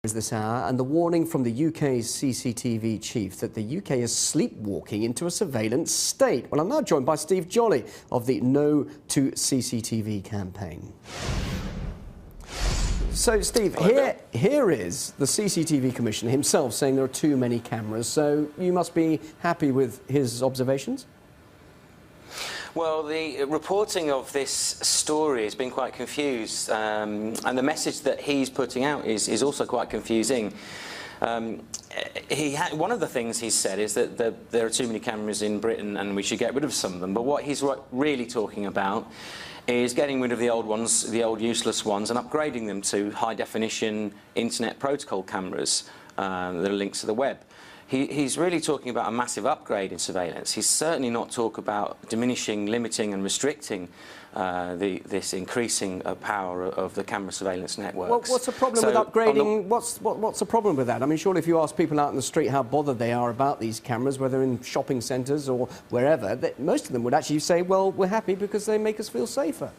This hour, and the warning from the UK's CCTV chief that the UK is sleepwalking into a surveillance state. Well, I'm now joined by Steve Jolly of the No to CCTV campaign. So, Steve, here is the CCTV Commissioner himself saying there are too many cameras, so you must be happy with his observations? Well, the reporting of this story has been quite confused, and the message that he's putting out is also quite confusing. One of the things he's said is that there are too many cameras in Britain and we should get rid of some of them, but what he's really talking about is getting rid of the old ones, the old useless ones, and upgrading them to high-definition internet protocol cameras that are linked to the web. He's really talking about a massive upgrade in surveillance. He's certainly not talking about diminishing, limiting and restricting this increasing power of the camera surveillance networks. Well, what's the problem with upgrading? What's the problem with that? I mean, surely if you ask people out in the street how bothered they are about these cameras, whether in shopping centres or wherever, most of them would actually say, well, we're happy because they make us feel safer.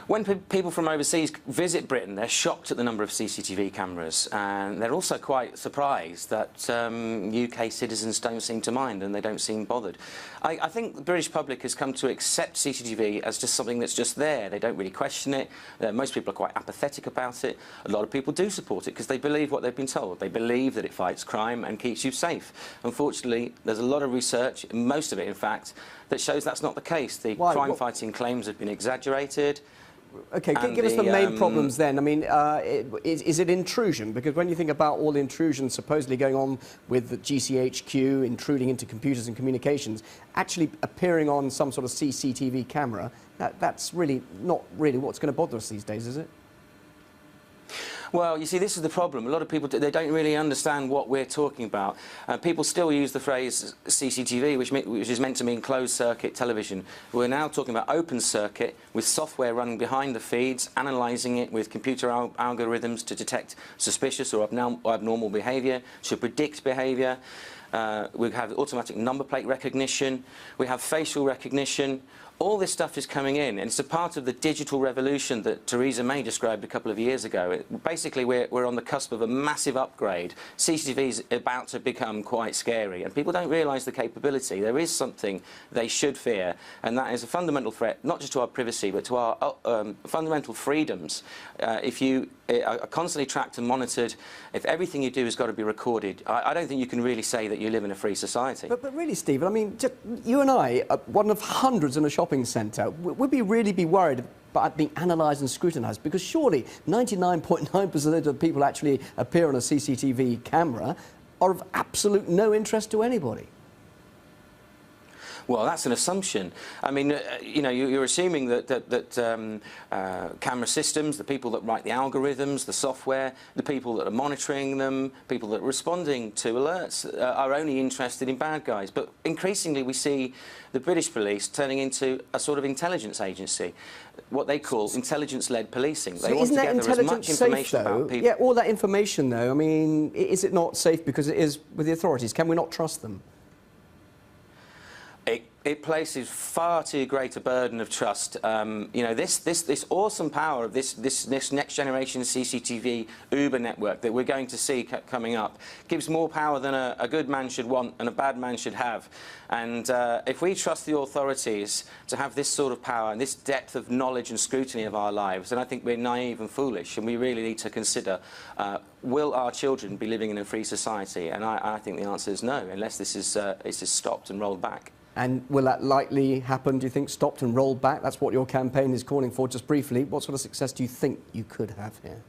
When people from overseas visit Britain, they're shocked at the number of CCTV cameras, and they're also quite surprised that UK citizens don't seem to mind and they don't seem bothered. I think the British public has come to accept CCTV as just something that's just there. They don't really question it. Most people are quite apathetic about it. A lot of people do support it because they believe what they've been told. They believe that it fights crime and keeps you safe. Unfortunately, there's a lot of research, most of it in fact, that shows that's not the case. The crime-fighting claims have been exaggerated. OK, give us the main problems then. I mean, is it intrusion? Because when you think about all the intrusions supposedly going on with the GCHQ, intruding into computers and communications, actually appearing on some sort of CCTV camera, that's really not really what's going to bother us these days, is it? Well, you see, this is the problem. A lot of people, they don't really understand what we're talking about. People still use the phrase CCTV, which is meant to mean closed-circuit television. We're now talking about open circuit, with software running behind the feeds, analysing it with computer algorithms to detect suspicious or abnormal behaviour, to predict behaviour. We have automatic number plate recognition. We have facial recognition. All this stuff is coming in, and it's a part of the digital revolution that Theresa May described a couple of years ago. Basically, we're on the cusp of a massive upgrade. CCTV is about to become quite scary, and people don't realise the capability. There is something they should fear, and that is a fundamental threat, not just to our privacy, but to our fundamental freedoms. If you are constantly tracked and monitored, if everything you do has got to be recorded, I don't think you can really say that you live in a free society. But really, Stephen, I mean, just, you and I, one of hundreds in a shopping centre, would we really be worried about being analysed and scrutinised? Because surely 99.9% of the people actually appear on a CCTV camera are of absolute no interest to anybody. Well, that's an assumption. I mean, you know, you're assuming that camera systems, the people that write the algorithms, the software, the people that are monitoring them, people that are responding to alerts are only interested in bad guys. But increasingly we see the British police turning into a sort of intelligence agency, what they call intelligence-led policing. So isn't that intelligence safe, though? Yeah, all that information, though, I mean, is it not safe because it is with the authorities? Can we not trust them? It places far too great a burden of trust. You know, this awesome power of this next generation CCTV Uber network that we're going to see coming up gives more power than a good man should want and a bad man should have. And if we trust the authorities to have this sort of power and this depth of knowledge and scrutiny of our lives, then I think we're naive and foolish, and we really need to consider, will our children be living in a free society? And I think the answer is no, unless this is stopped and rolled back. And will that likely happen, do you think, stopped and rolled back? That's what your campaign is calling for. Just briefly, what sort of success do you think you could have here?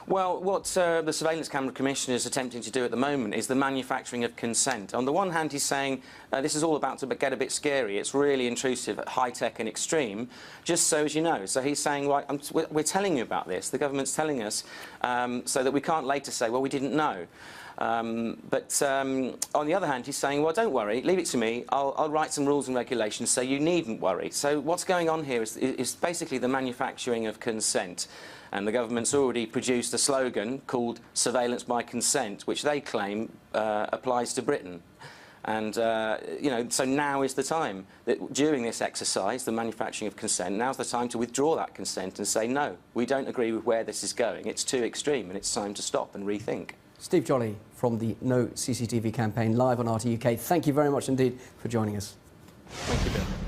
Well, what the Surveillance Camera Commissioner is attempting to do at the moment is the manufacturing of consent. On the one hand, he's saying this is all about to get a bit scary. It's really intrusive, high-tech and extreme, just so as you know. So he's saying, right, we're telling you about this. The government's telling us so that we can't later say, well, we didn't know. But on the other hand, he's saying, well, don't worry, leave it to me. I'll write some rules and regulations so you needn't worry. So what's going on here is basically the manufacturing of consent. And the government's already produced a slogan called surveillance by consent, which they claim applies to Britain. And, you know, so now is the time. That during this exercise, the manufacturing of consent, now's the time to withdraw that consent and say, no, we don't agree with where this is going. It's too extreme and it's time to stop and rethink. Steve Jolly from the No CCTV campaign, live on RT UK. Thank you very much indeed for joining us. Thank you, Bill.